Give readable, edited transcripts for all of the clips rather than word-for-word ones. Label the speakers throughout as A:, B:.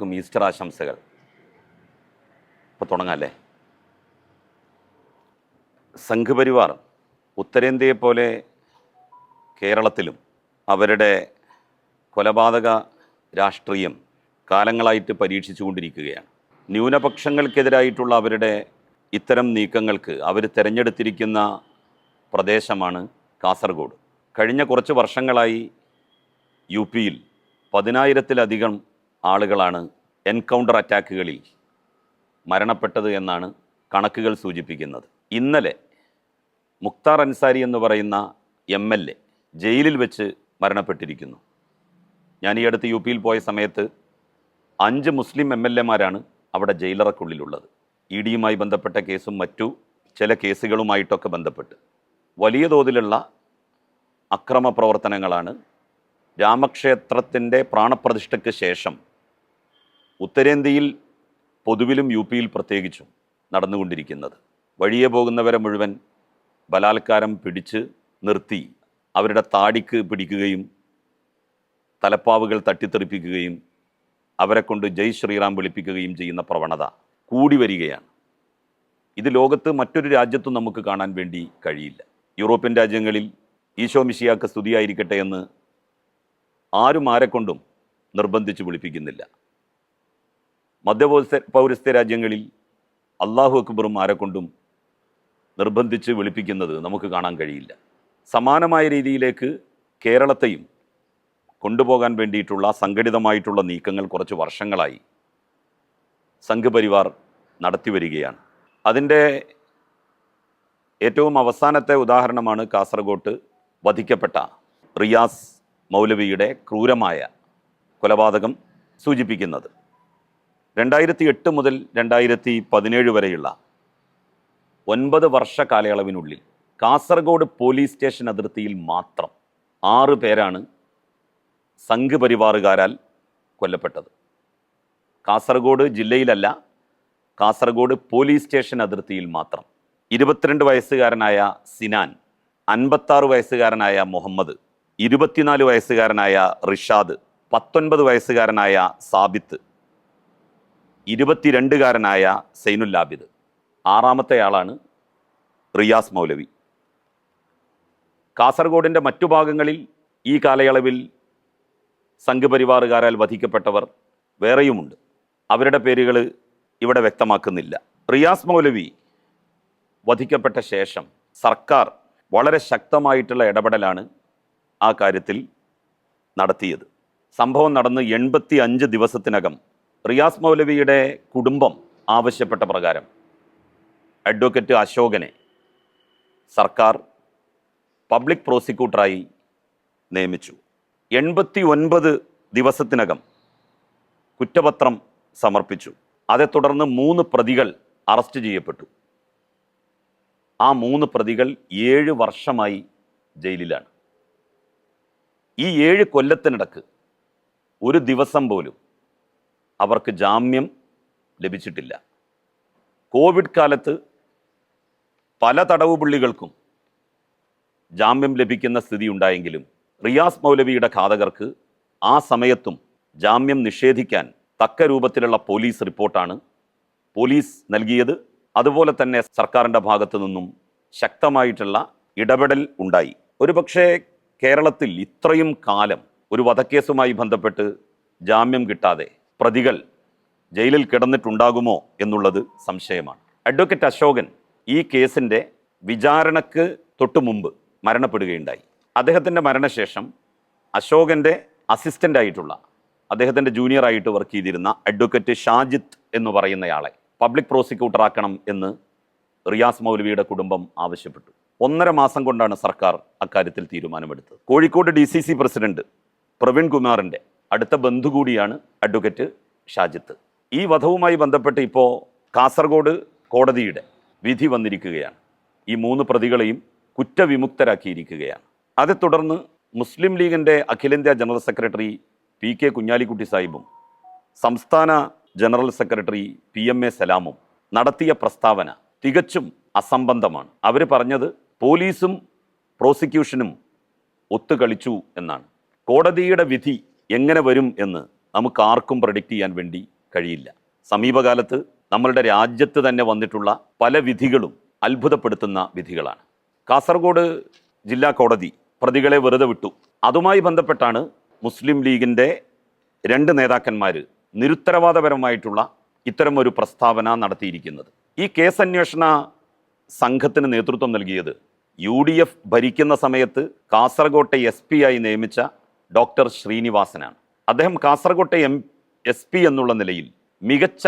A: എല്ലാവർക്കും ഈസ്റ്റർ ആശംസകൾ. ഇപ്പോൾ തുടങ്ങാമല്ലേ? സംഘപരിവാർ ഉത്തരേന്ത്യയെപ്പോലെ കേരളത്തിലും അവരുടെ കൊലപാതക രാഷ്ട്രീയം കാലങ്ങളായിട്ട് പരീക്ഷിച്ചുകൊണ്ടിരിക്കുകയാണ്. ന്യൂനപക്ഷങ്ങൾക്കെതിരായിട്ടുള്ള അവരുടെ ഇത്തരം നീക്കങ്ങൾക്ക് അവർ തിരഞ്ഞെടുത്തിരിക്കുന്ന പ്രദേശമാണ് കാസർഗോഡ്. കഴിഞ്ഞ കുറച്ച് വർഷങ്ങളായി യു പിയിൽ 10,000-ലധികം ആളുകളാണ് എൻകൗണ്ടർ അറ്റാക്കുകളിൽ മരണപ്പെട്ടത് എന്നാണ് കണക്കുകൾ സൂചിപ്പിക്കുന്നത്. ഇന്നലെ മുക്താർ അൻസാരി എന്ന് പറയുന്ന MLA ജയിലിൽ വെച്ച് മരണപ്പെട്ടിരിക്കുന്നു. ഞാൻ ഈ അടുത്ത് യു പിയിൽ പോയ സമയത്ത് 5 മുസ്ലിം MLA-മാരാണ് അവിടെ ജയിലറക്കുള്ളിലുള്ളത്. ED-യുമായി ബന്ധപ്പെട്ട കേസും മറ്റു ചില കേസുകളുമായിട്ടൊക്കെ ബന്ധപ്പെട്ട് വലിയ തോതിലുള്ള അക്രമ പ്രവർത്തനങ്ങളാണ് രാമക്ഷേത്രത്തിൻ്റെ പ്രാണപ്രതിഷ്ഠയ്ക്ക് ശേഷം ഉത്തരേന്ത്യയിൽ പൊതുവിലും യു പിയിൽ പ്രത്യേകിച്ചും നടന്നുകൊണ്ടിരിക്കുന്നത്. വഴിയെ പോകുന്നവരെ മുഴുവൻ ബലാത്കാരം പിടിച്ച് നിർത്തി അവരുടെ താടിക്ക് പിടിക്കുകയും തലപ്പാവുകൾ തട്ടിത്തെറിപ്പിക്കുകയും അവരെ കൊണ്ട് ജയ് ശ്രീറാം വിളിപ്പിക്കുകയും ചെയ്യുന്ന പ്രവണത കൂടി വരികയാണ്. ഇത് ലോകത്ത് മറ്റൊരു രാജ്യത്തും നമുക്ക് കാണാൻ വേണ്ടി കഴിയില്ല. യൂറോപ്യൻ രാജ്യങ്ങളിൽ ഈശോ മിശിഹാക്ക് സ്തുതിയായിരിക്കട്ടെ എന്ന് ആരും ആരെക്കൊണ്ടും നിർബന്ധിച്ച് വിളിപ്പിക്കുന്നില്ല. മധ്യപൗരസ്ത്യ രാജ്യങ്ങളിൽ അല്ലാഹു അക്ബറും ആരെക്കൊണ്ടും നിർബന്ധിച്ച് വിളിപ്പിക്കുന്നത് നമുക്ക് കാണാൻ കഴിയില്ല. സമാനമായ രീതിയിലേക്ക് കേരളത്തെയും കൊണ്ടുപോകാൻ വേണ്ടിയിട്ടുള്ള സംഘടിതമായിട്ടുള്ള നീക്കങ്ങൾ കുറച്ച് വർഷങ്ങളായി സംഘപരിവാർ നടത്തിവരികയാണ്. അതിൻ്റെ ഏറ്റവും അവസാനത്തെ ഉദാഹരണമാണ് കാസർഗോട്ട് വധിക്കപ്പെട്ട റിയാസ് മൗലവിയുടെ ക്രൂരമായ കൊലപാതകം സൂചിപ്പിക്കുന്നത്. 2008 മുതൽ 2017 വരെയുള്ള 9 വർഷ കാലയളവിനുള്ളിൽ കാസർഗോഡ് പോലീസ് സ്റ്റേഷൻ അതിർത്തിയിൽ മാത്രം 6 പേരാണ് സംഘപരിവാറുകാരാൽ കൊല്ലപ്പെട്ടത്. കാസർഗോഡ് ജില്ലയിലല്ല, കാസർഗോഡ് പോലീസ് സ്റ്റേഷൻ അതിർത്തിയിൽ മാത്രം. 22 വയസ്സുകാരനായ സിനാൻ, 56 വയസ്സുകാരനായ മുഹമ്മദ്, 24 വയസ്സുകാരനായ റിഷാദ്, 19 വയസ്സുകാരനായ സാബിത്ത്, 22-കാരനായ സൈനുൽ ആബിദ്, 6-ാമത്തെ ആളാണ് റിയാസ് മൗലവി. കാസർഗോഡിൻ്റെ മറ്റു ഭാഗങ്ങളിൽ ഈ കാലയളവിൽ സംഘപരിവാറുകാരാൽ വധിക്കപ്പെട്ടവർ വേറെയുമുണ്ട്. അവരുടെ പേരുകൾ ഇവിടെ വ്യക്തമാക്കുന്നില്ല. റിയാസ് മൗലവി വധിക്കപ്പെട്ട ശേഷം സർക്കാർ വളരെ ശക്തമായിട്ടുള്ള ഇടപെടലാണ് ആ കാര്യത്തിൽ നടത്തിയത്. സംഭവം നടന്ന് 85 ദിവസത്തിനകം റിയാസ് മൗലവിയുടെ കുടുംബം ആവശ്യപ്പെട്ട പ്രകാരം അഡ്വക്കേറ്റ് അശോകനെ സർക്കാർ പബ്ലിക് പ്രോസിക്യൂട്ടറായി നിയമിച്ചു. 89 ദിവസത്തിനകം കുറ്റപത്രം സമർപ്പിച്ചു. അതേ തുടർന്ന് 3 പ്രതികൾ അറസ്റ്റ് ചെയ്യപ്പെട്ടു. ആ 3 പ്രതികൾ 7 വർഷമായി ജയിലിലാണ്. ഈ 7 കൊല്ലത്തിനിടക്ക് ഒരു ദിവസം പോലും അവർക്ക് ജാമ്യം ലഭിച്ചിട്ടില്ല. കോവിഡ് കാലത്ത് പല തടവുപുള്ളികൾക്കും ജാമ്യം ലഭിക്കുന്ന സ്ഥിതി ഉണ്ടായെങ്കിലും റിയാസ് മൗലവിയുടെ ഘാതകർക്ക് ആ സമയത്തും ജാമ്യം നിഷേധിക്കാൻ തക്ക രൂപത്തിലുള്ള പോലീസ് റിപ്പോർട്ടാണ് പോലീസ് നൽകിയത്. അതുപോലെ തന്നെ സർക്കാരിൻ്റെ ഭാഗത്തു നിന്നും ശക്തമായിട്ടുള്ള ഇടപെടൽ ഉണ്ടായി. ഒരുപക്ഷെ കേരളത്തിൽ ഇത്രയും കാലം ഒരു വധക്കേസുമായി ബന്ധപ്പെട്ട് ജാമ്യം കിട്ടാതെ പ്രതികൾ ജയിലിൽ കിടന്നിട്ടുണ്ടാകുമോ എന്നുള്ളത് സംശയമാണ്. അഡ്വക്കേറ്റ് അശോകൻ ഈ കേസിൻ്റെ വിചാരണക്ക് തൊട്ടു മുമ്പ് മരണപ്പെടുകയുണ്ടായി. അദ്ദേഹത്തിൻ്റെ മരണശേഷം അശോകൻ്റെ അസിസ്റ്റൻ്റായിട്ടുള്ള, അദ്ദേഹത്തിൻ്റെ ജൂനിയറായിട്ട് വർക്ക് ചെയ്തിരുന്ന അഡ്വക്കേറ്റ് ഷാജിത്ത് എന്ന് പറയുന്നയാളെ പബ്ലിക് പ്രോസിക്യൂട്ടറാക്കണം എന്ന് റിയാസ് മൗലവിയുടെ കുടുംബം ആവശ്യപ്പെട്ടു. 1.5 മാസം കൊണ്ടാണ് സർക്കാർ അക്കാര്യത്തിൽ തീരുമാനമെടുത്തത്. കോഴിക്കോട് DCC പ്രസിഡന്റ് പ്രവീൺ കുമാറിൻ്റെ അടുത്ത ബന്ധു കൂടിയാണ് അഡ്വക്കേറ്റ് ഷാജിത്ത്. ഈ വധവുമായി ബന്ധപ്പെട്ട് ഇപ്പോൾ കാസർഗോഡ് കോടതിയുടെ വിധി വന്നിരിക്കുകയാണ്. ഈ 3 പ്രതികളെയും കുറ്റവിമുക്തരാക്കിയിരിക്കുകയാണ്. അതേ തുടർന്ന് മുസ്ലിം ലീഗിൻ്റെ അഖിലേന്ത്യാ ജനറൽ സെക്രട്ടറി PK കുഞ്ഞാലിക്കുട്ടി സാഹിബും സംസ്ഥാന ജനറൽ സെക്രട്ടറി PMA സലാമും നടത്തിയ പ്രസ്താവന തികച്ചും അസംബന്ധമാണ്. അവർ പറഞ്ഞത് പോലീസും പ്രോസിക്യൂഷനും ഒത്തുകളിച്ചു എന്നാണ്. കോടതിയുടെ വിധി എങ്ങനെ വരും എന്ന് നമുക്ക് ആർക്കും പ്രഡിക്റ്റ് ചെയ്യാൻ വേണ്ടി കഴിയില്ല. സമീപകാലത്ത് നമ്മളുടെ രാജ്യത്ത് തന്നെ വന്നിട്ടുള്ള പല വിധികളും അത്ഭുതപ്പെടുത്തുന്ന വിധികളാണ്. കാസർഗോഡ് ജില്ലാ കോടതി പ്രതികളെ വെറുതെ വിട്ടു. അതുമായി ബന്ധപ്പെട്ടാണ് മുസ്ലിം ലീഗിൻ്റെ 2 നേതാക്കന്മാർ നിരുത്തരവാദപരമായിട്ടുള്ള ഇത്തരം ഒരു പ്രസ്താവന നടത്തിയിരിക്കുന്നത്. ഈ കേസ് അന്വേഷണ സംഘത്തിന് നേതൃത്വം നൽകിയത് UDF ഭരിക്കുന്ന സമയത്ത് കാസർഗോട്ടെ SP ആയി നിയമിച്ച ഡോക്ടർ ശ്രീനിവാസനാണ്. അദ്ദേഹം കാസർഗോട്ടെ SP എന്നുള്ള നിലയിൽ മികച്ച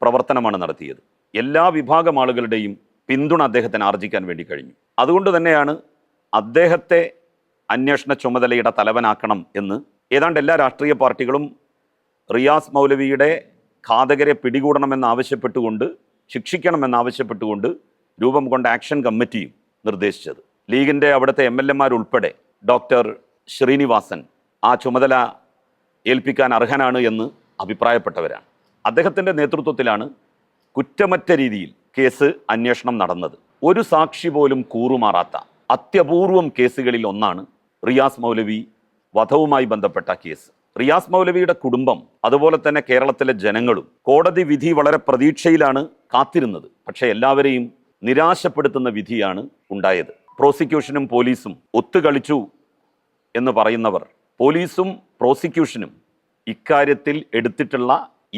A: പ്രവർത്തനമാണ് നടത്തിയത്. എല്ലാ വിഭാഗം ആളുകളുടെയും പിന്തുണ അദ്ദേഹത്തിന് ആർജിക്കാൻ വേണ്ടി കഴിഞ്ഞു. അതുകൊണ്ട് തന്നെയാണ് അദ്ദേഹത്തെ അന്വേഷണ ചുമതലയുടെ തലവനാക്കണം എന്ന് ഏതാണ്ട് എല്ലാ രാഷ്ട്രീയ പാർട്ടികളും റിയാസ് മൗലവിയുടെ ഘാതകരെ പിടികൂടണമെന്നാവശ്യപ്പെട്ടുകൊണ്ട്, ശിക്ഷിക്കണമെന്നാവശ്യപ്പെട്ടുകൊണ്ട് രൂപം കൊണ്ട ആക്ഷൻ കമ്മിറ്റിയും നിർദ്ദേശിച്ചത്. ലീഗിൻ്റെ അവിടുത്തെ MLA ഉൾപ്പെടെ ഡോക്ടർ ശ്രീനിവാസൻ ആ ചുമതല ഏൽപ്പിക്കാൻ അർഹനാണ് എന്ന് അഭിപ്രായപ്പെട്ടവരാണ്. അദ്ദേഹത്തിൻ്റെ നേതൃത്വത്തിലാണ് കുറ്റമറ്റ രീതിയിൽ കേസ് അന്വേഷണം നടന്നത്. ഒരു സാക്ഷി പോലും കൂറുമാറാത്ത അത്യപൂർവം കേസുകളിൽ ഒന്നാണ് റിയാസ് മൗലവി വധവുമായി ബന്ധപ്പെട്ട കേസ്. റിയാസ് മൗലവിയുടെ കുടുംബം, അതുപോലെ തന്നെ കേരളത്തിലെ ജനങ്ങളും കോടതി വിധി വളരെ പ്രതീക്ഷയിലാണ് കാത്തിരുന്നത്. പക്ഷേ എല്ലാവരെയും നിരാശപ്പെടുത്തുന്ന വിധിയാണ് ഉണ്ടായത്. പ്രോസിക്യൂഷനും പോലീസും ഒത്തുകളിച്ചു എന്ന് പറയുന്നവർ, പോലീസും പ്രോസിക്യൂഷനും ഇക്കാര്യത്തിൽ എടുത്തിട്ടുള്ള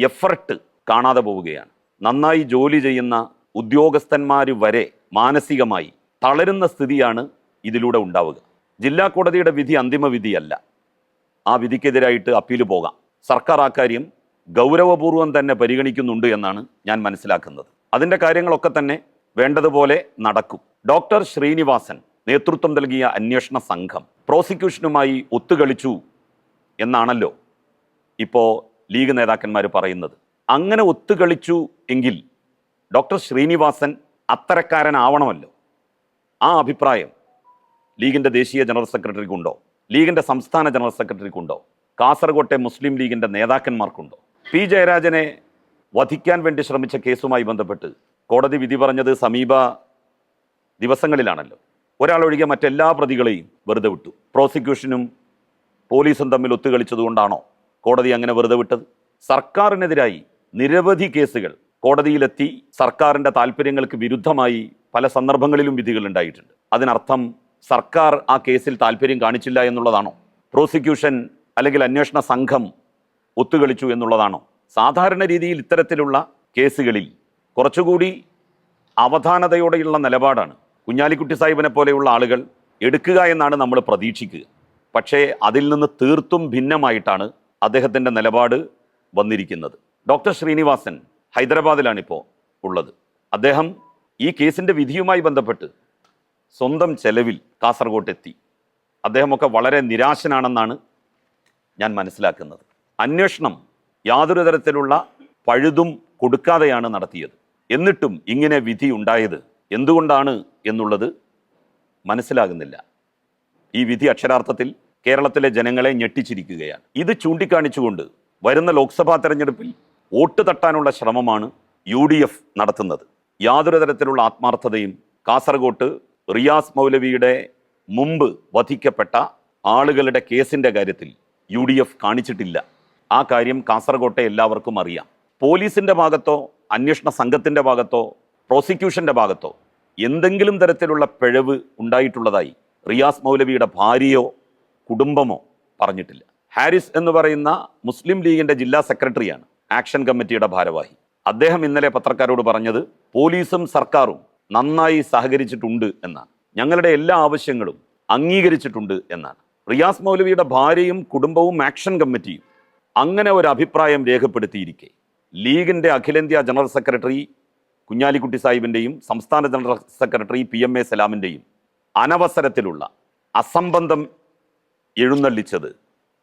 A: എഫർട്ട് കാണാതെ പോവുകയാണ്. നന്നായി ജോലി ചെയ്യുന്ന ഉദ്യോഗസ്ഥന്മാർ വരെ മാനസികമായി തളരുന്ന സ്ഥിതിയാണ് ഇതിലൂടെ ഉണ്ടാവുക. ജില്ലാ കോടതിയുടെ വിധി അന്തിമ വിധിയല്ല. ആ വിധിക്കെതിരായിട്ട് അപ്പീൽ പോകാം. സർക്കാർ ആ കാര്യം ഗൗരവപൂർവ്വം തന്നെ പരിഗണിക്കുന്നുണ്ട് എന്നാണ് ഞാൻ മനസ്സിലാക്കുന്നത്. അതിൻ്റെ കാര്യങ്ങളൊക്കെ തന്നെ വേണ്ടതുപോലെ നടക്കും. ഡോക്ടർ ശ്രീനിവാസൻ നേതൃത്വം നൽകിയ അന്വേഷണ സംഘം പ്രോസിക്യൂഷനുമായി ഒത്തുകളിച്ചു എന്നാണല്ലോ ഇപ്പോൾ ലീഗ് നേതാക്കന്മാർ പറയുന്നത്. അങ്ങനെ ഒത്തുകളിച്ചു എങ്കിൽ ഡോക്ടർ ശ്രീനിവാസൻ അത്തരക്കാരനാവണമല്ലോ. ആ അഭിപ്രായം ലീഗിൻ്റെ ദേശീയ ജനറൽ സെക്രട്ടറിക്കുണ്ടോ? ലീഗിൻ്റെ സംസ്ഥാന ജനറൽ സെക്രട്ടറിക്കുണ്ടോ? കാസർഗോട്ടെ മുസ്ലിം ലീഗിൻ്റെ നേതാക്കന്മാർക്കുണ്ടോ? P. ജയരാജനെ വധിക്കാൻ വേണ്ടി ശ്രമിച്ച കേസുമായി ബന്ധപ്പെട്ട് കോടതി വിധി പറഞ്ഞത് സമീപ ദിവസങ്ങളിലാണല്ലോ. ഒരാളൊഴികെ മറ്റെല്ലാ പ്രതികളെയും വെറുതെ വിട്ടു. പ്രോസിക്യൂഷനും പോലീസും തമ്മിൽ ഒത്തുകളിച്ചതുകൊണ്ടാണോ കോടതി അങ്ങനെ വെറുതെ വിട്ടത്? സർക്കാരിനെതിരായി നിരവധി കേസുകൾ കോടതിയിലെത്തി സർക്കാരിൻ്റെ താല്പര്യങ്ങൾക്ക് വിരുദ്ധമായി പല സന്ദർഭങ്ങളിലും വിധികൾ ഉണ്ടായിട്ടുണ്ട്. അതിനർത്ഥം സർക്കാർ ആ കേസിൽ താല്പര്യം കാണിച്ചില്ല എന്നുള്ളതാണോ? പ്രോസിക്യൂഷൻ അല്ലെങ്കിൽ അന്വേഷണ സംഘം ഒത്തുകളിച്ചു എന്നുള്ളതാണോ? സാധാരണ രീതിയിൽ ഇത്തരത്തിലുള്ള കേസുകളിൽ കുറച്ചുകൂടി അവധാനതയോടെയുള്ള നിലപാടാണ് കുഞ്ഞാലിക്കുട്ടി സാഹിബിനെ പോലെയുള്ള ആളുകൾ എടുക്കുക എന്നാണ് നമ്മൾ പ്രതീക്ഷിക്കുക. പക്ഷേ അതിൽ നിന്ന് തീർത്തും ഭിന്നമായിട്ടാണ് അദ്ദേഹത്തിൻ്റെ നിലപാട് വന്നിരിക്കുന്നത്. ഡോക്ടർ ശ്രീനിവാസൻ ഹൈദരാബാദിലാണിപ്പോൾ ഉള്ളത്. അദ്ദേഹം ഈ കേസിൻ്റെ വിധിയുമായി ബന്ധപ്പെട്ട് സ്വന്തം ചെലവിൽ കാസർഗോട്ടെത്തി. അദ്ദേഹമൊക്കെ വളരെ നിരാശനാണെന്നാണ് ഞാൻ മനസ്സിലാക്കുന്നത്. അന്വേഷണം യാതൊരു തരത്തിലുള്ള പഴുതും കൊടുക്കാതെയാണ് നടത്തിയത്. എന്നിട്ടും ഇങ്ങനെ വിധി ഉണ്ടായത് എന്തുകൊണ്ടാണ് എന്നുള്ളത് മനസ്സിലാകുന്നില്ല. ഈ വിധി അക്ഷരാർത്ഥത്തിൽ കേരളത്തിലെ ജനങ്ങളെ ഞെട്ടിച്ചിരിക്കുകയാണ്. ഇത് ചൂണ്ടിക്കാണിച്ചുകൊണ്ട് വരുന്ന ലോക്സഭാ തെരഞ്ഞെടുപ്പിൽ വോട്ട് തട്ടാനുള്ള ശ്രമമാണ് UDF നടത്തുന്നത്. യാതൊരു തരത്തിലുള്ള ആത്മാർത്ഥതയും കാസർഗോട്ട് റിയാസ് മൗലവിയുടെ മുമ്പ് വധിക്കപ്പെട്ട ആളുകളുടെ കേസിൻ്റെ കാര്യത്തിൽ UDF കാണിച്ചിട്ടില്ല. ആ കാര്യം കാസർഗോട്ടെ എല്ലാവർക്കും അറിയാം. പോലീസിൻ്റെ ഭാഗത്തോ അന്വേഷണ സംഘത്തിൻ്റെ ഭാഗത്തോ പ്രോസിക്യൂഷൻ്റെ ഭാഗത്തോ എന്തെങ്കിലും തരത്തിലുള്ള പിഴവ് ഉണ്ടായിട്ടുള്ളതായി റിയാസ് മൗലവിയുടെ ഭാര്യയോ കുടുംബമോ പറഞ്ഞിട്ടില്ല. ഹാരിസ് എന്ന് പറയുന്ന മുസ്ലിം ലീഗിൻ്റെ ജില്ലാ സെക്രട്ടറിയാണ് ആക്ഷൻ കമ്മിറ്റിയുടെ ഭാരവാഹി. അദ്ദേഹം ഇന്നലെ പത്രക്കാരോട് പറഞ്ഞത് പോലീസും സർക്കാരും നന്നായി സഹകരിച്ചിട്ടുണ്ട് എന്നാണ്. ഞങ്ങളുടെ എല്ലാ ആവശ്യങ്ങളും അംഗീകരിച്ചിട്ടുണ്ട് എന്നാണ്. റിയാസ് മൗലവിയുടെ ഭാര്യയും കുടുംബവും ആക്ഷൻ കമ്മിറ്റിയും അങ്ങനെ ഒരു അഭിപ്രായം രേഖപ്പെടുത്തിയിരിക്കെ ലീഗിൻ്റെ അഖിലേന്ത്യാ ജനറൽ സെക്രട്ടറി കുഞ്ഞാലിക്കുട്ടി സാഹിബിൻ്റെയും സംസ്ഥാന ജനറൽ സെക്രട്ടറി PMA സലാമിൻ്റെയും അനവസരത്തിലുള്ള അസംബന്ധം എഴുന്നള്ളിച്ചത്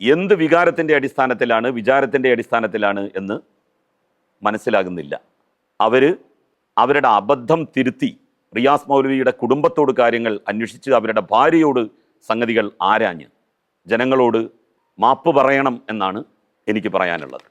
A: എന്ത് വികാരത്തിൻ്റെ അടിസ്ഥാനത്തിലാണ്, വിചാരത്തിൻ്റെ അടിസ്ഥാനത്തിലാണ് എന്ന് മനസ്സിലാകുന്നില്ല. അവരുടെ അബദ്ധം തിരുത്തി റിയാസ് മൗലവിയുടെ കുടുംബത്തോട് കാര്യങ്ങൾ അന്വേഷിച്ച് അവരുടെ ഭാര്യയോട് സംഗതികൾ ആരാഞ്ഞ് ജനങ്ങളോട് മാപ്പ് പറയണം എന്നാണ് എനിക്ക് പറയാനുള്ളത്.